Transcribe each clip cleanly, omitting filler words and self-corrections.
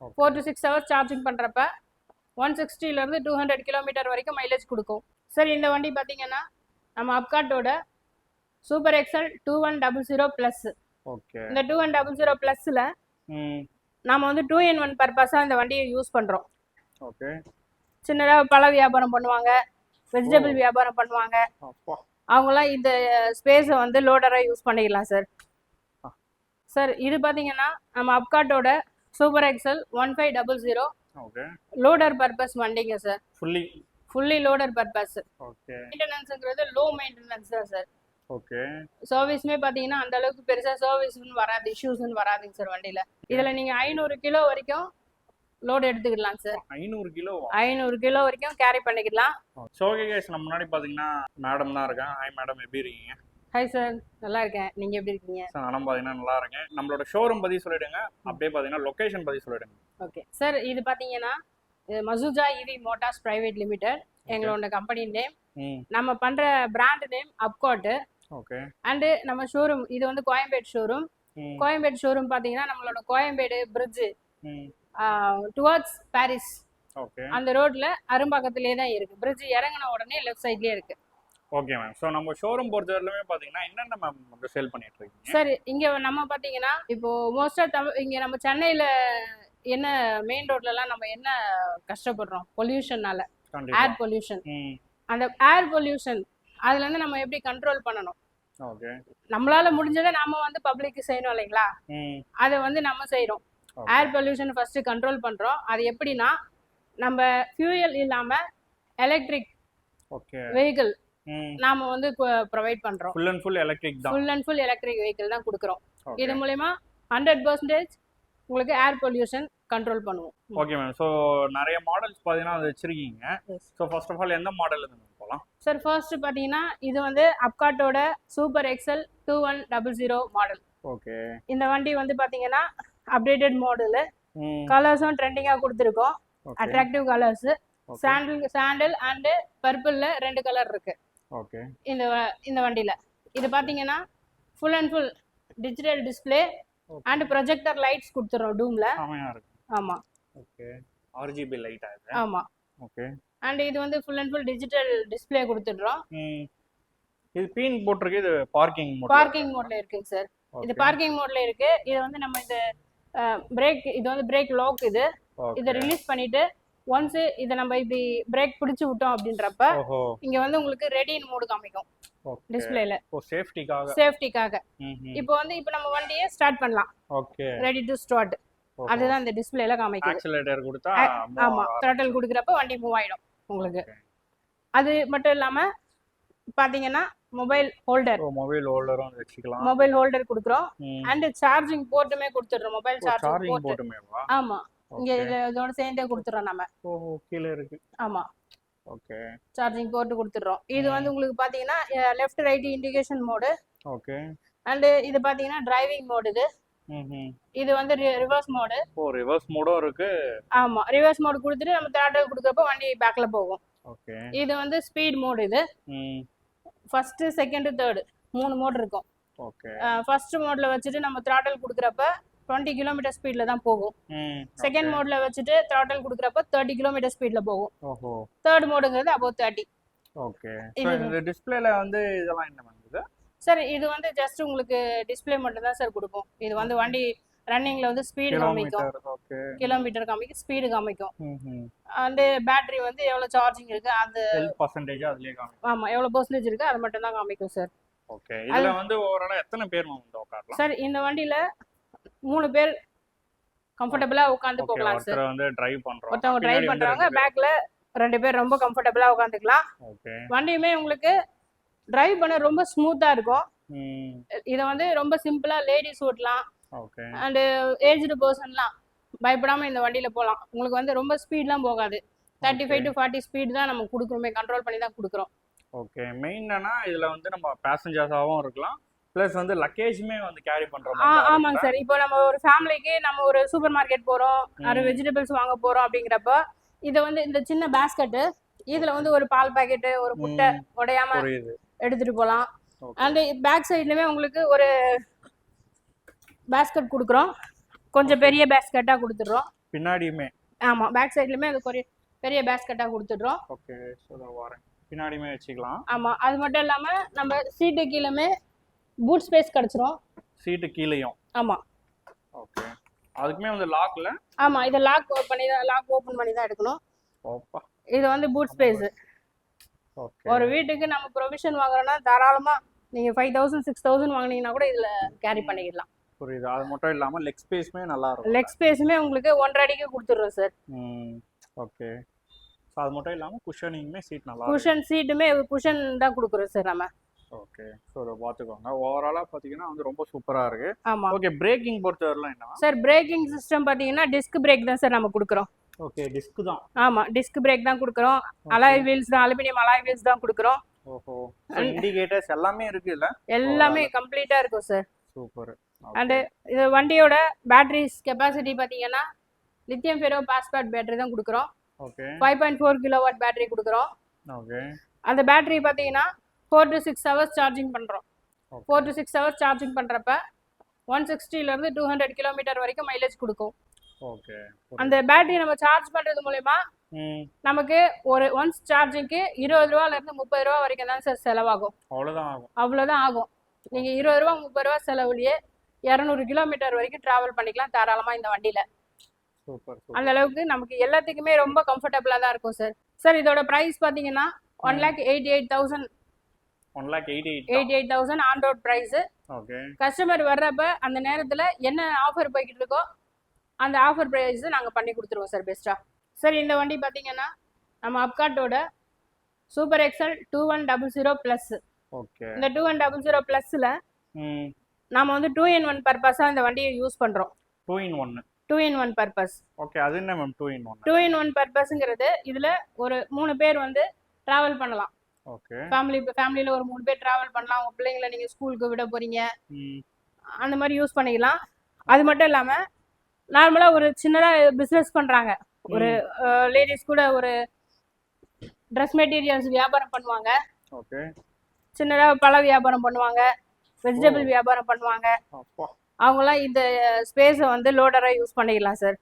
4 to 6 hours charging பண்ணுறப்ப 160லேருந்து 200 kilometre வரைக்கும் mileage கொடுக்கும். சார் இந்த வண்டி பார்த்தீங்கன்னா நம்ம அப்காட்டோட சூப்பர் எக்ஸல் 2100 ப்ளஸ். ஓகே. இந்த 2100 ப்ளஸ்ல நாம வந்து 2-in-1 பர்பஸாக இந்த வண்டியை யூஸ் பண்ணுறோம். ஓகே. சின்னதாக பழ வியாபாரம் பண்ணுவாங்க, வெஜிடபிள் வியாபாரம் பண்ணுவாங்க, அவங்களாம் இந்த ஸ்பேஸை வந்து லோடராக யூஸ் பண்ணிக்கலாம் சார். சார் இது பார்த்தீங்கன்னா நம்ம அப்காட்டோட சூப்பர் எக்ஸல் 1500 லோடர் பர்பஸ் வண்டிங்க sir. Fully loader purpose. Okay. மெயின்டெனன்ஸ்ங்கிறது லோ மெயின்டெனன்ஸ் தான் சார். ஓகே. சர்வீஸ்மே பார்த்தீங்கன்னா அந்த அளவுக்கு பெருசாக சர்வீஸ்னு வராது, இஷ்யூஸ்னு வராதுங்க சார் வண்டியில். இதில் நீங்கள் 500 கிலோ வரைக்கும் லோடு எடுத்துக்கலாம் சார். 500 கிலோ வரைக்கும் கேரி பண்ணிக்கலாம். ஸோ ஓகே கைஸ், நம்ம முன்னாடி பார்த்தீங்கன்னா மேடம் தான் இருக்கேன். ஹாய் மேடம், எப்படி இருக்கீங்க? ஹாய் சார், நல்லா இருக்கேன். நீங்கள் எப்படி இருக்கீங்க? சார் நானும் பார்த்தீங்கன்னா நல்லா இருக்கேன். நம்மளோட ஷோரூம் பற்றி சொல்லிடுங்க, அப்படியே பார்த்தீங்கன்னா லொக்கேஷன் பற்றி சொல்லிடுங்க. ஓகே சார், இது பார்த்தீங்கன்னா மசூஜா இவி மோட்டார்ஸ் பிரைவேட் லிமிடெட் எங்களோட கம்பெனி நேம். நம்ம பண்ணுற பிராண்ட் நேம் அப்காட்டு. ஓகே. அண்டு நம்ம ஷோரூம் இது வந்து கோயம்பேடு ஷோரூம். கோயம்பேடு ஷோரூம் பார்த்தீங்கன்னா நம்மளோட கோயம்பேடு பிரிட்ஜு டுவர்ட்ஸ் பாரிஸ் அந்த ரோட்ல அரும்பாக்கத்திலே தான் இருக்கு. பிரிட்ஜ் இறங்கின உடனே லெஃப்ட் சைட்லயே இருக்கு. Okay ma'am. ஸோ நம்ம ஷோரூம் பொறுத்தவரையிலுமே பார்த்தீங்கன்னா என்னென்ன மேம் வந்து சேல் பண்ணிட்டு இருக்கீங்க? சார் இங்கே நம்ம பார்த்தீங்கன்னா இப்போ மோஸ்ட்டாக இங்கே நம்ம சென்னையில் என்ன மெயின் ரோட்லலாம் நம்ம என்ன கஷ்டப்படுறோம் பொல்யூஷன்னால, ஏர் பொல்யூஷன். அந்த ஏர் பொல்யூஷன் அதுலேருந்து நம்ம எப்படி கண்ட்ரோல் பண்ணணும்? ஓகே. நம்மளால முடிஞ்சதை நம்ம வந்து பப்ளிக்கு செய்யணும் இல்லைங்களா? அதை வந்து நம்ம செய்கிறோம். ஏர் பொல்யூஷன் ஃபர்ஸ்ட் கண்ட்ரோல் பண்ணுறோம். அது எப்படின்னா நம்ம ஃபியூயல் இல்லாமல் எலக்ட்ரிக் வெஹிக்கிள் நாம வந்து ப்ரொவைட் பண்றோம். ஃபுல் அண்ட் ஃபுல் எலக்ட்ரிக் தான். Full and full electric vehicle தான் கொடுக்குறோம். இது மூலமா 100% உங்களுக்கு ஏர் பொல்யூஷன் கண்ட்ரோல் பண்ணுவோம். Okay ma'am. ஸோ நிறைய மாடல்ஸ் பார்த்தீங்கன்னா அது வச்சிருக்கீங்க. ஸோ ஃபர்ஸ்ட் ஆஃப் ஆல் எந்த மாடல் இருந்து போகலாம்? சார் ஃபர்ஸ்ட் பார்த்தீங்கன்னா இது வந்து அப்காட்டோட சூப்பர் எக்ஸல் 2100 மாடல். ஓகே. இந்த வண்டி வந்து பார்த்தீங்கன்னா அப்டேட்டட் மாடல். கலர்ஸும் ட்ரெண்டிங்காக கொடுத்துருக்கோம். Attractive colours. சாண்டல் அண்ட் பர்பிள்ல 2 கலர் இருக்கு. ஓகே. இந்த வண்டியில இது பாத்தீங்கன்னா full and full digital display and projector lights கொடுத்துறோம் டூம்ல. ஆமா. ஓகே. ஆர்ஜிபி லைட் அது. ஆமா. ஓகே. அண்ட் இது வந்து full and full digital display கொடுத்துறோம். இது பீன் போட்டுருக்கு. இது பார்க்கிங் மோட்ல இருக்குங்க சார். இது பார்க்கிங் மோட்ல இருக்கு. இது வந்து நம்ம இந்த பிரேக், இது வந்து பிரேக் லாக். இதை ரிலீஸ் பண்ணிட்டு ஒன்ஸ் இதை நம்ம இப்படி பிரேக் பிடிச்சு விட்டோம் அப்படின்றப்ப இங்க வந்து உங்களுக்கு ரெடின் மோடு காமிக்கும் டிஸ்ப்ளேல. சேஃப்டிக்காக. இப்போ வந்து இப்போ நம்ம வண்டியை ஸ்டார்ட் பண்ணலாம். ஓகே. Ready to start. அதுதான் இந்த டிஸ்ப்ளேல காமிக்கும். ஆக்சிலரேட்டர் கொடுத்தா ஆமா, த்ராட்டில் கொடுக்கறப்ப வண்டி மூவ் ஆயிடும் உங்களுக்கு. அது மட்டும் இல்லாம பாத்தீங்கன்னா மொபைல் ஹோல்டரும் வச்சுக்கலாம். மொபைல் ஹோல்டர் கொடுக்குறோம். அண்ட் சார்ஜிங் போர்ட்டுமே கொடுத்துடுறோம். மொபைல் சார்ஜிங் போர்ட்டுமே. ஆமா, இங்க இதோட சேர்ந்தே கொடுத்துறோம் நம்ம. கீழ இருக்கு. ஆமா. ஓகே. சார்ஜிங் போர்ட் கொடுத்துறோம். இது வந்து உங்களுக்கு பாத்தீங்கன்னா left right indication mode. Okay. And இது பாத்தீங்கன்னா டிரைவிங் மோட். இது வந்து ரிவர்ஸ் மோடு. ரிவர்ஸ் மோடும் இருக்கு. ஆமா, ரிவர்ஸ் மோட் கொடுத்துட்டு நம்ம த்ராட்டில் கொடுக்கறப்ப வண்டி பேக்ல போகும். ஓகே. இது வந்து ஸ்பீட் மோட். இது ஃபர்ஸ்ட், செகண்ட், தேர்ட் 3 மோட் இருக்கும். ஓகே. ஃபர்ஸ்ட் மோட்ல வச்சுட்டு நம்ம த்ராட்டில் கொடுக்கறப்ப 20 கிலோமீட்டர் ஸ்பீட்ல தான் போகும். செகண்ட் மோட்ல வச்சுட்டு த்ராட்டில் கொடுக்கறப்ப 30 கிலோமீட்டர் ஸ்பீட்ல போகும். தேர்ட் மோடுங்கிறது above 30. ஓகே. இந்த டிஸ்ப்ளேல வந்து இதெல்லாம் என்ன பண்ணுது சார்? இது வந்து ஜஸ்ட் உங்களுக்கு டிஸ்ப்ளே மட்டும் தான் சார் கொடுக்கும். இது வந்து வண்டி ரன்னிங்ல வந்து ஸ்பீடு காமிக்கும். கிலோமீட்டர் காமிக்கும், ஸ்பீடு காமிக்கும். அந்த பேட்டரி வந்து எவ்வளவு சார்ஜிங் இருக்கு, அந்த % அதுலயே காமிக்கும். ஆமா, எவ்வளவு % இருக்கு அது மட்டும் தான் காமிக்கும் சார். ஓகே. இதுல வந்து ஓவராலா எத்தனை பேர் வந்து உட்காரலாம் சார்? இந்த வண்டியில 3 பேர் கம்ஃபர்ட்டபிளா உட்கார்ந்து போகலாம் சார். ஒருத்தர் வந்து டிரைவ் பண்றாங்க, ஒருத்தவங்க டிரைவ் பண்றாங்க, பேக்ல 2 பேர் ரொம்ப கம்ஃபர்ட்டபிளா உட்கார்ந்துக்கலாம். ஓகே. வண்டியுமே உங்களுக்கு டிரைவ் பண்ண ரொம்ப ஸ்மூத்தா இருக்கும். இத வந்து ரொம்ப சிம்பிளா லேடிஸ் ஓட்டலாம். ஓகே. அண்ட் ஏஜ்டு பர்சன்லாம் பயப்படாம இந்த வண்டியில போலாம். உங்களுக்கு வந்து ரொம்ப ஸ்பீட்லாம் போகாது. 35 to 40 ஸ்பீட் தான் நம்ம கொடுக்குறோமே, கண்ட்ரோல் பண்ணி தான் கொடுக்குறோம். ஓகே. மெயினானா இதுல வந்து நம்ம பேசஞ்சர்ஸாவும் இருக்கலாம், பிளஸ் வந்து லக்கேஜ்மே வந்து கேரி பண்றோம். ஆமாங்க சார். இப்போ நம்ம ஒரு ஃபேமிலிக்கு நம்ம ஒரு சூப்பர் மார்க்கெட் போறோம், நிறைய வெஜிடபிள்ஸ் வாங்க போறோம் அப்படிங்கிறப்ப இதை வந்து இந்த சின்ன பேஸ்கெட்டு, இதுல வந்து ஒரு பால் பாக்கெட்டு, ஒரு முட்டை உடையாம எடுத்துட்டு போகலாம். அந்த பேக் சைட்லயுமே உங்களுக்கு ஒரு பேஸ்கெட் கொடுக்குறோம். கொஞ்சம் பெரிய பேஸ்கெட்டா கொடுத்துடுறோம். பின்னாடியுமே ஆமா பேக் சைட்லயுமே அது பெரிய பேஸ்கெட்டா கொடுத்துடுறோம். ஓகே ஸோ வரேன் பின்னாடியுமே வச்சுக்கலாம். ஆமா அது மட்டும் இல்லாம நம்ம சீட்டு கீழமே பூட் ஸ்பேஸ் கிடைச்சிரும். சீட்டு கீழேயும். ஆமா ஓகே அதுக்குமே வந்து லாக்ல. ஆமா இதை லாக் ஓபன் பண்ணி தான் எடுக்கணும். ஓப்பா இது வந்து பூட் ஸ்பேஸ். ஓகே ஒரு வீட்டுக்கு நம்ம ப்ரொவிஷன் வாங்குறோம்னா தாராளமா நீங்க 5000 6000 வாங்குனீங்கன்னா கூட இதுல கேரி பண்ணிக்கலாம். புரியுது. அது மட்டும் இல்லாம லெக் ஸ்பேஸ்மே நல்லா இருக்கும். லெக் ஸ்பேஸுமே உங்களுக்கு 1.5 அடிக்கு கொடுத்துடுறோம் சார். ஓகே ஸோ அது மட்டும் இல்லாம குஷனிங்குமே சீட் நல்லா இருக்கும். குஷன் சீட்டுமே குஷன் தான் கொடுக்குறோம் சார் நம்ம. ஓகே ஸோ அதை பார்த்துக்கோங்க. ஓவராலாக பார்த்தீங்கன்னா வந்து ரொம்ப சூப்பராக இருக்கு. ஆமா ஓகே பிரேக்கிங் பொறுத்தவரைலாம் என்ன சார் பிரேக்கிங் சிஸ்டம் பார்த்தீங்கன்னா டிஸ்க் பிரேக் தான் சார் நம்ம கொடுக்குறோம். ஓகே டிஸ்க் தான். ஆமா டிஸ்க் பிரேக் தான் கொடுக்குறோம். அலாய் வீல்ஸ் தான், அலுமினியம் அலாய் வீல்ஸ் தான் கொடுக்குறோம். ஓஹோ இண்டிகேட்டர்ஸ் எல்லாமே இருக்கு இல்ல? எல்லாமே கம்ப்ளீட்டா இருக்கும் சார். சூப்பர். அண்ட் இது வண்டியோட பேட்டரிஸ் கெப்பாசிட்டி பார்த்தீங்கன்னா லித்தியம் ஃபெரோ பாஸ்பேட் பேட்டரி தான் கொடுக்குறோம். ஓகே 5.4 கிலோவாட் பேட்டரி கொடுக்குறோம். ஓகே அந்த பேட்டரி பார்த்தீங்கன்னா 4 to 6 hours சார்ஜிங் பண்ணுறோம். 4 to 6 hours சார்ஜிங் பண்ணுறப்ப 160 to 200 கிலோமீட்டர் வரைக்கும் மைலேஜ் கொடுக்கும். ஓகே அந்த பேட்டரி நம்ம சார்ஜ் பண்ணுறது மூலயமா நமக்கு ஒரு ஒன்ஸ் சார்ஜிங்க்கு 20 ரூபாயிலிருந்து 30 ரூபா வரைக்கும் தான் சார் செலவாகும். அவ்வளோதான் ஆகும். நீங்கள் 20 ரூபா 30 ரூபா செலவுலையே 200 கிலோமீட்டர் வரைக்கும் டிராவல் பண்ணிக்கலாம் தாராளமாக இந்த வண்டியில். அந்த அளவுக்கு நமக்கு எல்லாத்துக்குமே ரொம்ப கம்ஃபர்டபுளாக தான் இருக்கும் சார். சார் இதோட ப்ரைஸ் பார்த்தீங்கன்னா 1,88,000 ஆன் ரோட் ப்ரைஸு. கஸ்டமர் வர்றப்ப அந்த நேரத்தில் என்ன ஆஃபர் போய்கிட்டு இருக்கோ அந்த ஆஃபர் ப்ரைஸ் நாங்கள் பண்ணி கொடுத்துருவோம் சார் பெஸ்ட்டாக. சார் இந்த வண்டி பார்த்தீங்கன்னா நம்ம அப்காட்டோட சூப்பர் எக்ஸல் 2100 ப்ளஸ். இந்த 2100 ப்ளஸில் நாம வந்து 2-in-1 பர்பஸாக இந்த வண்டியை யூஸ் பண்ணுறோம். 2-in-1 purpose. ஓகே அது என்ன மேம் 2-in-1? 2-in-1 பர்பஸ்ங்கிறது இதில் ஒரு 3 பேர் வந்து ட்ராவல் பண்ணலாம். ஓகே ஃபேமிலியில் ஒரு 3 பேர் ட்ராவல் பண்ணலாம். உங்கள் பிள்ளைங்களை நீங்கள் ஸ்கூலுக்கு விட போகிறீங்க அந்த மாதிரி யூஸ் பண்ணிக்கலாம். அது மட்டும் இல்லாமல் நார்மலாக ஒரு சின்னதாக பிஸ்னஸ் பண்ணுறாங்க, ஒரு லேடிஸ் கூட ஒரு ட்ரெஸ் மெட்டீரியல்ஸ் வியாபாரம் பண்ணுவாங்க, ஓகே சின்னதாக பழ வியாபாரம் பண்ணுவாங்க, வெஜிடபிள் வியாபாரம் பண்ணுவாங்க. அவங்களாம் இந்த ஸ்பேஸை வந்து லோடராக யூஸ் பண்ணிக்கலாம் சார்.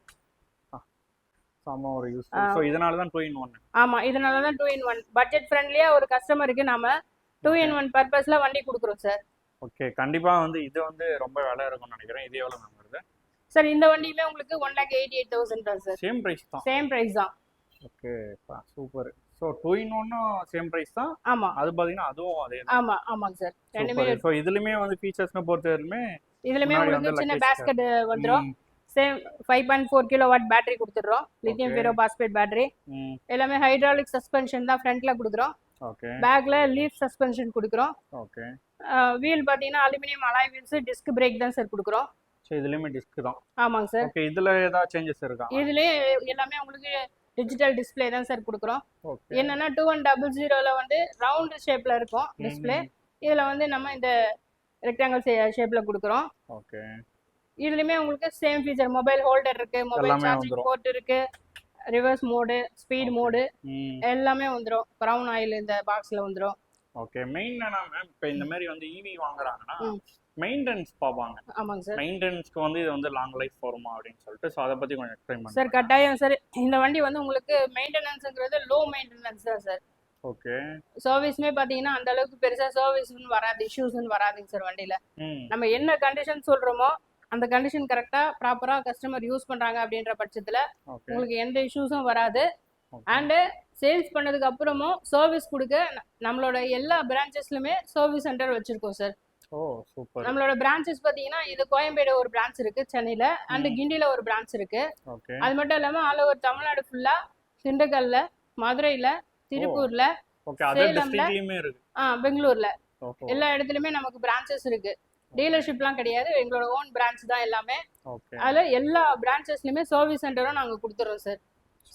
இதனால தான் 2-in-1. ஆமா இதனால தான் 2-in-1 பட்ஜெட் ஃப்ரெண்ட்லியா ஒரு கஸ்டமருக்கு நாம 2-in-1 பர்பஸ்ல வண்டி கொடுக்குறோம் சார். ஓகே கண்டிப்பா வந்து இது வந்து ரொம்ப விலை இருக்கும்னு நினைக்கிறேன். இது எவ்வளவு மேம் வருது சார்? இந்த வண்டியுமே உங்களுக்கு 1,88,000 தான் சார். சேம் பிரைஸ் தான். சேம் பிரைஸ் தான். Okay super. So 2-in-1 same price தான். ஆமா அது பாத்தீங்கன்னா அதுவும் அதே தான். ஆமா ஆமாங்க சார். ரெண்டுமே. சோ இதுலயுமே வந்து ஃபீச்சர்ஸ்னு பொறுத்தவரையிலுமே இதுலயுமே உங்களுக்கு சின்ன பேஸ்கெட் வந்துரும். சேம் 5.4 கிலோவாட் பேட்டரி கொடுத்துடுறோம். Lithium ferro phosphate battery. எல்லாமே ஹைட்ராலிக் சஸ்பென்ஷன் தான் ஃப்ரண்ட்ல கொடுக்குறோம். ஓகே பேக்ல லீஃப் சஸ்பென்ஷன் கொடுக்குறோம். ஓகே வீல் பாத்தீங்கன்னா aluminium alloy wheels, disc brake தான் சார் கொடுக்குறோம். சோ இதுலயுமே டிஸ்க் தான். ஆமாங்க சார். ஓகே இதுல ஏதாவது சேஞ்சஸ் இருக்கா? இதுலயே எல்லாமே உங்களுக்கு டிஜிட்டல் டிஸ்ப்ளே தான் சார் கொடுக்குறோம். என்னன்னா 2100ல வந்து ரவுண்ட் ஷேப்ல இருக்கும் டிஸ்ப்ளே. இதுல வந்து நம்ம இந்த ரெக்டாங்கிள் ஷேப்ல கொடுக்குறோம். ஓகே இதுலயுமே உங்களுக்கு சேம் ஃபீச்சர், மொபைல் ஹோல்டர் இருக்கு, மொபைல் சார்ஜிங் போர்ட் இருக்கு, ரிவர்ஸ் மோடு, ஸ்பீட் மோடு எல்லாமே வந்துரும். க்ரௌன் ஆயில் இந்த பாக்ஸ்ல வந்துரும். ஓகே மெயின் என்ன மேம், இப்போ இந்த மாதிரி வந்து ஈவி வாங்குறாங்கன்னா மெயின்டெனன்ஸ் பார்ப்பாங்க. ஆமாங்க சார். மெயின்டெனன்ஸ்க்கு வந்து இது வந்து லாங் லைஃப் வருமா அப்படின்னு சொல்லிட்டு, ஸோ அதை பத்தி கொஞ்சம் எக்ஸ்பிளைன் பண்ணுங்க சார். கட்டாயம் சார். இந்த வண்டி வந்து உங்களுக்கு மெயின்டெனன்ஸ்ங்கிறது லோ மெயின்டெனன்ஸ் தான் சார். ஓகே சர்வீஸ்மே பாத்தீங்கன்னா அந்த அளவுக்கு பெருசா சர்வீஸ்னு வராது, இஷ்யூஸ்னு வராதுங்க சார் வண்டியில. நம்ம என்ன கண்டிஷன் சொல்றோமோ அந்த கண்டிஷன் கரெக்டா ப்ராப்பரா கஸ்டமர் யூஸ் பண்றாங்க அப்படின்ற பட்சத்துல உங்களுக்கு எந்த இஷ்யூஸும் வராது. அண்ட் சேல்ஸ் பண்ணதுக்கு அப்புறமும் சர்வீஸ் கொடுக்க நம்மளோட எல்லா பிரான்ச்சஸ்லுமே சர்வீஸ் சென்டர் வச்சிருக்கோம் சார். நம்மளோட பிரான்ச்சஸ் பாத்தீங்கன்னா இது கோயம்பேடு ஒரு பிரான்ச் இருக்கு சென்னையில, அண்ட் கிண்டில ஒரு பிரான்ச் இருக்கு. அது மட்டும் இல்லாம ஆல் ஓவர் தமிழ்நாடு ஃபுல்லா திண்டுக்கல்ல, மதுரையில, திருப்பூர்ல, சேலம்ல, பெங்களூர்ல எல்லா இடத்துலயுமே நமக்கு பிரான்ச்சஸ் இருக்கு. டீலர்ஷிப்லாம் கிடையாது, எங்களோட ஓன் பிரான்ச் தான் எல்லாமே. அதுல எல்லா பிரான்ச்சஸ்லயுமே சர்வீஸ் சென்டரும் நாங்க கொடுத்துறோம் சார்.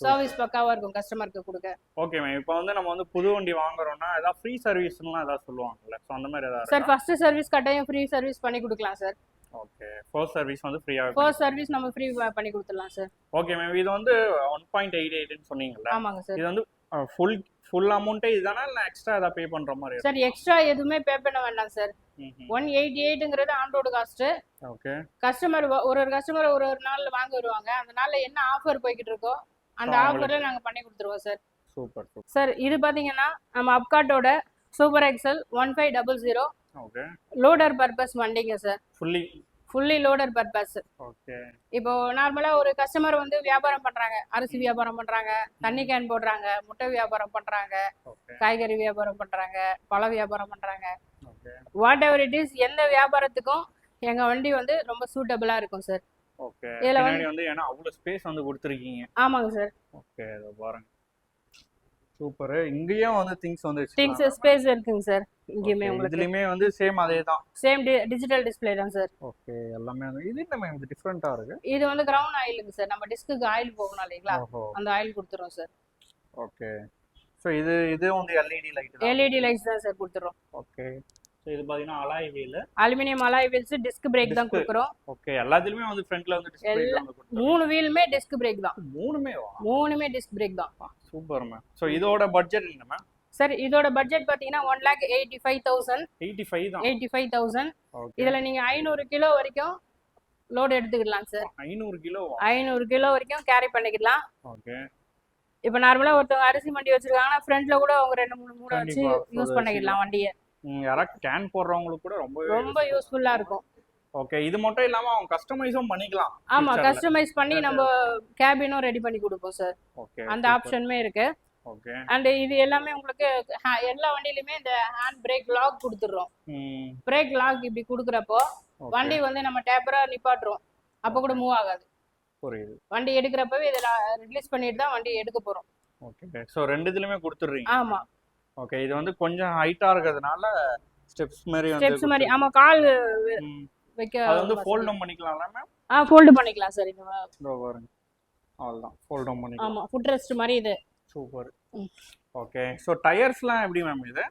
சர்வீஸ் பக்காவா இருக்கும் கஸ்டமருக்கு கொடுக்க. Okay ma'am. இப்போ வந்து நம்ம வந்து புது வண்டி வாங்குறோம்னா ஏதாவது ஃப்ரீ சர்வீஸ்லாம் ஏதாவது சொல்லுவாங்கல்ல, சோ அந்த மாதிரி ஏதாவது? சார் ஃபர்ஸ்ட் சர்வீஸ் கட்டாயம் ஃப்ரீ சர்வீஸ் பண்ணி கொடுக்கலாம் சார். ஓகே ஃபர்ஸ்ட் சர்வீஸ் வந்து ஃப்ரீயா? ஃபர்ஸ்ட் சர்வீஸ் நம்ம ஃப்ரீ பண்ணி கொடுத்துடலாம் சார். Okay ma'am. இது வந்து 1.88 ன்னு சொன்னீங்கல்ல? ஆமாங்க சார். இது வந்து ஃபுல் அமௌண்ட்டே இதுதானா இல்லை எக்ஸ்ட்ரா ஏதாவது பே பண்ணுற மாதிரி? சார் எக்ஸ்ட்ரா எதுவுமே பே பண்ண வேண்டாம் சார். 188ங்கிறது on road cost. Okay. Customer ஒரு கஸ்டமர் ஒரு நாள்ல வாங்க வருவாங்க, அந்த நாள்ல என்ன ஆஃபர் போய்கிட்டு இருக்கோ அந்த ஆஃபர்ல நாங்க பண்ணி கொடுத்துருவோம் சார். Super super sir. இது பாத்தீங்கன்னா நம்ம அப்காட்டோட super Excel 1500. Okay. Loader purpose வண்டிங்க sir. Fully loader purpose. Okay. இப்போ நார்மலா ஒரு கஸ்டமர் வந்து வியாபாரம் பண்றாங்க, அரிசி வியாபாரம் பண்றாங்க, தண்ணி கேன் போடுறாங்க, முட்டை வியாபாரம் பண்றாங்க, காய்கறி வியாபாரம் பண்றாங்க, பழ வியாபாரம் பண்றாங்க, வாட் எவர் இட் இஸ், எந்த வியாபாரத்துக்கும் எங்க வண்டி வந்து ரொம்ப சூட்டபிளா இருக்கும் சார். ஓகே. இதுல வந்து ஏன்னா அவ்வளவு ஸ்பேஸ் வந்து கொடுத்திருக்கீங்க. ஆமாங்க சார். ஓகே. இத பாருங்க. சூப்பர். இங்கேயும் வந்து திங்ஸ் வந்து திங்ஸ் ஸ்பேஸ் இருக்குங்க சார். இங்கேயுமே உங்களுக்கு இதுலயுமே வந்து சேம் அதேதான். சேம் டிஜிட்டல் டிஸ்ப்ளே தான் சார். ஓகே. எல்லாமே இது என்ன இது டிஃபரண்டா இருக்கு? இது வந்து கிரவுண்ட் ஆயிலுங்க சார். நம்ம டிஸ்க்குக்கு ஆயில் போகணும் இல்லைங்களா, அந்த ஆயில் கொடுத்துறோம் சார். ஓகே. சோ இது வந்து எல்இடி லைட் தான். எல்இடி லைட்ஸ் தான் சார் கொடுத்துறோம். ஓகே. சோ இது பாத்தீங்கன்னா alloy wheel, aluminium alloy wheels, disc brake தான் கொடுக்குறோம். ஓகே. எல்லாத்துலயுமே வந்து ஃப்ரண்ட்ல வந்து டிஸ்க் பிரேக் தான் கொடுத்துறோம். மூணு வீலுமே டிஸ்க் பிரேக் தான். மூணுமே டிஸ்க் பிரேக் தான். Super ma'am. சோ இதோட பட்ஜெட் என்ன மேம்? சார் இதோட பட்ஜெட் பாத்தீங்கன்னா 1,85,000. 85 தான். 85,000. இதுல நீங்க 500 கிலோ வரைக்கும் லோட் எடுத்துக்கலாம் சார். 500 கிலோ? 500 கிலோ வரைக்கும் கேரி பண்ணிக்கலாம். ஓகே. இப்போ நார்மலா ஒருத்தவங்க அரிசி மண்டி வச்சிருக்காங்கன்னா ஃப்ரண்ட்ல கூட அவங்க 2-3 மூடை வச்சு யூஸ் பண்ணிக்கலாம் வண்டியை. யாராவது கேன் போடுறவங்களுக்கு கூட ரொம்ப யூஸ்ஃபுல்லா இருக்கும். ஓகே. இது மட்டும் இல்லாம அவங்க கஸ்டமைஸும் பண்ணிக்கலாம். ஆமா, கஸ்டமைஸ் பண்ணி நம்ம கேபினும் ரெடி பண்ணி கொடுப்போம் சார். ஓகே. அந்த ஆப்ஷனுமே இருக்கு. ஓகே. அண்ட் இது எல்லாமே உங்களுக்கு எல்லா வண்டியிலுமே இந்த ஹேண்ட் பிரேக் லாக் கொடுத்துறோம். பிரேக் லாக் இப்படி கொடுக்குறப்போ வண்டி வந்து நம்ம டேப்பரா நிப்பாட்டுறோம், அப்ப கூட மூவ் ஆகாது. புரியுது. வண்டி எடுக்கிறப்பவே இத ரிலீஸ் பண்ணிட்டு தான் வண்டி எடுக்க போறோம். ஓகே. சோ ரெண்டு இதுலயுமே கொடுத்துறீங்க? ஆமா. ஓகே. இது வந்து கொஞ்சம் ஹைட்டா இருக்கிறதுனால ஸ்டெப்ஸ் மாதிரி ஆமா, கால் வைக்க அது வந்து ஃபோல்டும் பண்ணிக்கலாம்ல மேம்? ஃபோல்ட் பண்ணிக்கலாம் சார். இது பாருங்க, அவ்வளவுதான், ஃபோல்டும் பண்ணிக்கலாம். ஆமா, ஃபுட் ரெஸ்ட் மாதிரி இது. சூப்பர். ஓகே. சோ டயர்ஸ்லாம் எப்படி மேம் இது?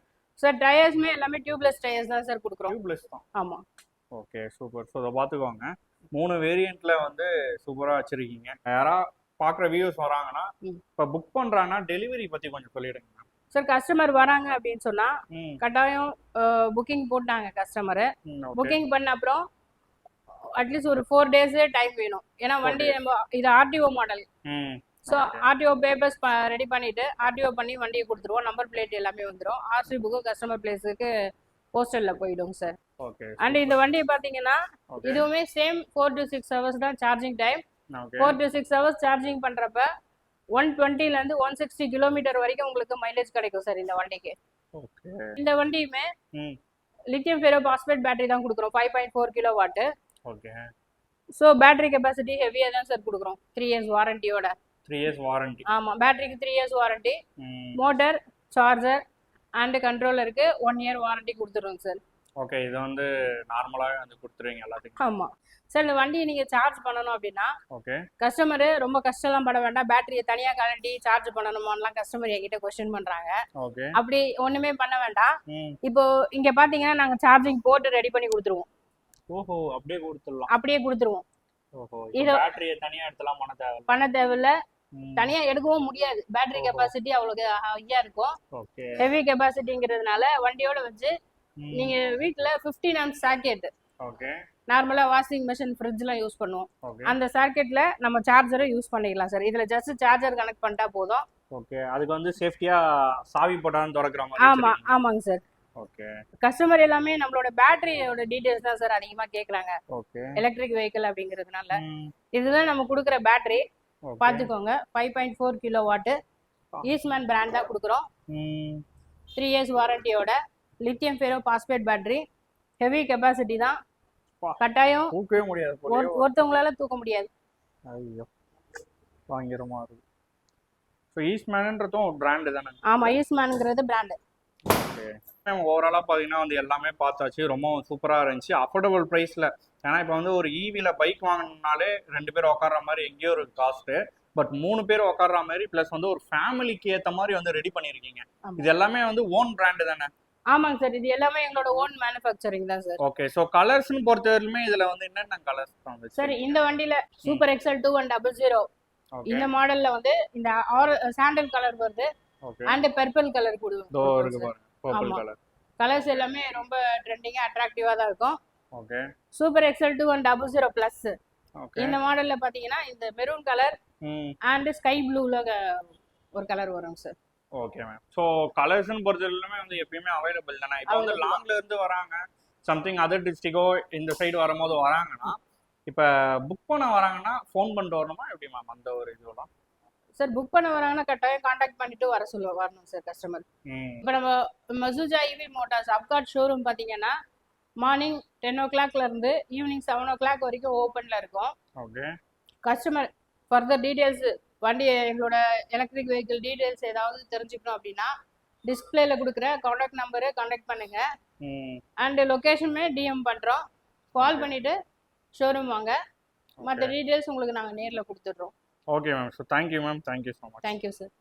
சார் டயர்ஸ்மே எல்லாமே டியூப்லெஸ் டயர்ஸ் தான் சார் கொடுக்குறோம். டியூப்லெஸ் தான்? ஆமா. ஓகே. சூப்பர். சோ இத பாத்துக்கோங்க, 3 வேரியன்ட்ல வந்து சூப்பரா வச்சிருக்கீங்க. யாரா பாக்குற வியூஸ் வராங்கன்னா இப்ப புக் பண்றாங்கன்னா டெலிவரி பத்தி கொஞ்சம் சொல்லிடுங்க மேம். சார் கஸ்டமர் வராங்க அப்படின்னு சொன்னா கட்டாயம் புக்கிங் போட்டாங்க கஸ்டமர். புக்கிங் பண்ண அப்புறம் அட்லீஸ்ட் ஒரு 4 days டைம் வேணும். ஏன்னா வண்டி நம்ம இது RTO model. So RTO papers ready பண்ணிட்டு ஆர்டிஓ பண்ணி வண்டியை கொடுத்துருவோம். நம்பர் பிளேட் எல்லாமே வந்துடும். ஆர்சி புக்கு கஸ்டமர் பிளேஸுக்கு போஸ்டல்ல போயிடும் சார். அண்ட் இந்த வண்டியை பார்த்தீங்கன்னா இதுவுமே சேம் 4 to 6 hours தான் charging time. 4 to 6 hours charging பண்றப்ப 120ல இருந்து 160 கிலோமீட்டர் வரைக்கும் உங்களுக்கு மைலேஜ் கிடைக்கும் சார் இந்த வண்டிக்கு. இந்த வண்டியுமே லித்தியம் ஃபெரோ பாஸ்பேட் பேட்டரி தான் கொடுக்குறோம், 5.4 kilowatt. Okay. So battery capacity ஹெவியாக தான் சார் கொடுக்குறோம், 3 years வாரண்டியோட. 3 years warranty? ஆமாம், பேட்டரிக்கு 3 years warranty. Motor, charger and கண்ட்ரோலருக்கு 1 year வாரண்டி கொடுத்துருவோம் சார். ஓகே. இது வந்து நார்மலாகவே வந்து கொடுத்துருவீங்க எல்லாத்துக்கும்? ஆமாம் சார். இந்த வண்டியை நீங்கள் சார்ஜ் பண்ணணும் அப்படின்னா ஓகே கஸ்டமர் ரொம்ப கஷ்டம்லாம் பட வேண்டாம். பேட்டரியை தனியாக கலட்டி சார்ஜ் பண்ணணுமான்லாம் கஸ்டமர் என்கிட்ட கொஸ்டின் பண்ணுறாங்க. ஓகே. அப்படி ஒன்றுமே பண்ண வேண்டாம். இப்போ இங்கே பார்த்தீங்கன்னா நாங்கள் சார்ஜிங் போட்டு ரெடி பண்ணி கொடுத்துருவோம். ஓஹோ, அப்படியே கொடுத்துடலாம்? அப்படியே கொடுத்துருவோம். ஓஹோ. இது பேட்டரியை தனியாக எடுத்துலாம் பண்ண தேவையில்ல? தனியா எடுக்கவும் முடியாது. பேட்டரி கெப்பாசிட்டி அவ்வளவு ஹையா இருக்கும். ஓகே. ஹெவி கெப்பாசிட்டிங்கிறதுனால வண்டியோட வச்சு நீங்க வீட்ல 15 amp சாக்கெட், ஓகே, நார்மலா வாஷிங் மெஷின் ஃப்ரிட்ஜ்லாம் யூஸ் பண்ணுவோம், அந்த சாக்கெட்ல நம்ம சார்ஜரை யூஸ் பண்ணிக்கலாம் சார். இதுல ஜஸ்ட் சார்ஜர் கனெக்ட் பண்ணிட்டா போதும். ஓகே. அதுக்கு வந்து சேஃப்டியா சாவி போட்டாலும் திறக்கிற மாதிரி? ஆமா, ஆமாங்க சார். ஓகே. கஸ்டமர் எல்லாமே நம்மளோட பேட்டரியோட டீடைல்ஸ் தான் சார் அதிகமா கேக்குறாங்க. ஓகே. எலக்ட்ரிக் வெஹிக்கிள் அப்படிங்கிறதுனால இதுதான் நம்ம கொடுக்குற பேட்டரி. பாத்துக்கோங்க, 5.4 கிலோவாட் ஈஸ்ட்மேன் பிராண்ட் தான் கொடுக்குறோம். 3 years வாரண்டியோட lithium ferro phosphate battery. Heavy capacity தான், கட்டாயம் தூக்கவே முடியாது, ஒருத்தவங்களால தூக்க முடியாது. ஐயோ, வாங்கிரமா இருக்கு. சோ ஈஸ்ட்மேன்ன்றதும் ஒரு பிராண்ட் தானே? ஆமா, ஈஸ்ட்மேன்ங்கிறது பிராண்ட். ஓகே. ஓவராலா பாத்தீங்கன்னா வந்து எல்லாமே பார்த்தாச்சு, ரொம்ப சூப்பரா இருந்துச்சு, அஃபோர்டபுள் பிரைஸ்ல. ஏன்னா இப்போ வந்து ஒரு ஈவில பைக் வாங்கினாலே 2 பேர் உட்கார்ற மாதிரி எங்கேயோ ஒரு காஸ்ட், பட் 3 பேர் உட்கார்ற மாதிரி பிளஸ் வந்து ஒரு ஃபேமிலிக்கு ஏற்ற மாதிரி வந்து ரெடி பண்ணிருக்கீங்க. இது எல்லாமே வந்து ஓன் பிராண்ட் தானே? ஆமாங்க சார், இது எல்லாமே எங்களோட ஓன் மேனுஃபேக்சரிங் தான் சார். ஓகே. சோ கலர்ஸ்னு பொறுத்தவரையிலுமே இதுல வந்து என்னென்ன கலர்ஸ் வந்து சார்? இந்த வண்டியில சூப்பர் எக்ஸல் 2100 இந்த மாடல்ல வந்து இந்த சாண்டல் கலர் வருது, ஓகே அண்ட் பர்பிள் கலர் இதோ இருக்கு கொடுக்கும் பாருங்க பர்பிள் ஆமா. கலர். கலர்ஸ் எல்லாமே ரொம்ப ட்ரெண்டிங்கா அட்ராக்டிவா தான் இருக்கும். Okay super XL 2100 plus okay. இந்த மாடல்ல பாத்தீங்கன்னா இந்த மெரூன் கலர் ம் அண்ட் ஸ்கை ப்ளூல ஒரு கலர் வரும் சார். Okay ma'am. ஸோ கலர்ஸ்னு பொறுத்த எல்லாமே வந்து எப்பயுமே அவைலபிள் தானே. இப்போ வந்து Available. லாங்ல இருந்து வராங்க, சம்திங் அதர் டிஸ்ட்ரிக்டோ இந்த சைடு வரும்போது வராங்கன்னா, இப்போ புக் பண்ண வராங்கன்னா ஃபோன் பண்ணிட்டு வரணுமா எப்படி மேம் அந்த ஒரு இதெல்லாம்? சார் புக் பண்ண வராங்கன்னா கட்டாயம் காண்டாக்ட் பண்ணிட்டு வரணும் சார் கஸ்டமர். ம் இப்போ நம்ம மசூஜா இவி மோட்டார்ஸ் அப்காட் ஷோரூம் பார்த்தீங்கன்னா மார்னிங் 10 o'clockல இருந்து ஈவினிங் 7 o'clock வரைக்கும் ஓப்பனில் இருக்கும். ஓகே கஸ்டமர் ஃபர்தர் டீட்டெயில்ஸ் வண்டி எங்களோட எலக்ட்ரிக் வெஹிக்கிள் டீட்டெயில்ஸ் ஏதாவது தெரிஞ்சுக்கணும் அப்படின்னா டிஸ்பிளேல கொடுக்குற காண்டாக்ட் நம்பரு காண்டாக்ட் பண்ணுங்க. ம் அண்ட் லொக்கேஷனுமே டிஎம் பண்ணுறோம். கால் பண்ணிட்டு ஷோரூம் வாங்க. மற்ற டீட்டெயில்ஸ் உங்களுக்கு நாங்கள் நேரில் கொடுத்துட்றோம். Okay ma'am. So thank you ma'am. Thank you so much. Thank you sir.